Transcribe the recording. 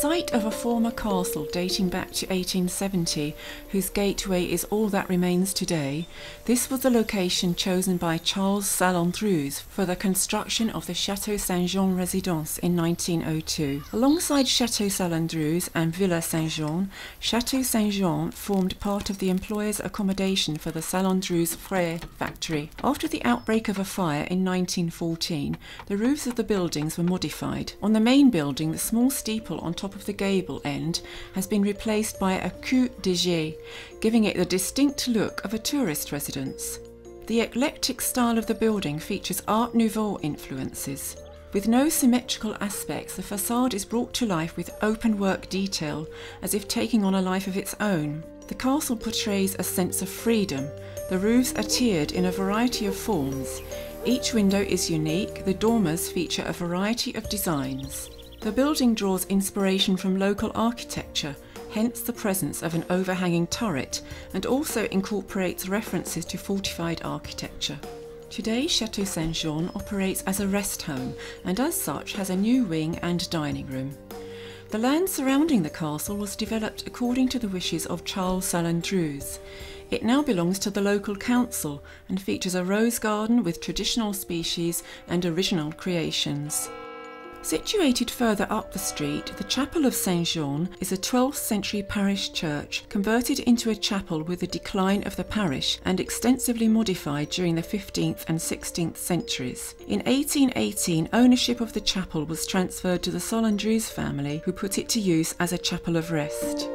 site of a former castle dating back to 1870, whose gateway is all that remains today, this was the location chosen by Charles Sallandrouze for the construction of the Château Saint Jean residence in 1902. Alongside Château Sallandrouze and Villa Saint Jean, Château Saint Jean formed part of the employers' accommodation for the Sallandrouze Frères factory. After the outbreak of a fire in 1914, the roofs of the buildings were modified. On the main building, the small steeple on top of the gable end has been replaced by a cul de geai, giving it the distinct look of a tourist residence. The eclectic style of the building features Art Nouveau influences. With no symmetrical aspects, the facade is brought to life with open work detail, as if taking on a life of its own. The castle portrays a sense of freedom. The roofs are tiered in a variety of forms. Each window is unique. The dormers feature a variety of designs. The building draws inspiration from local architecture, hence the presence of an overhanging turret, and also incorporates references to fortified architecture. Today, Château Saint Jean operates as a rest home and as such has a new wing and dining room. The land surrounding the castle was developed according to the wishes of Charles Sallandrouze. It now belongs to the local council and features a rose garden with traditional species and original creations. Situated further up the street, the Chapel of Saint Jean is a 12th century parish church converted into a chapel with the decline of the parish and extensively modified during the 15th and 16th centuries. In 1818, ownership of the chapel was transferred to the Sallandrouze family, who put it to use as a chapel of rest.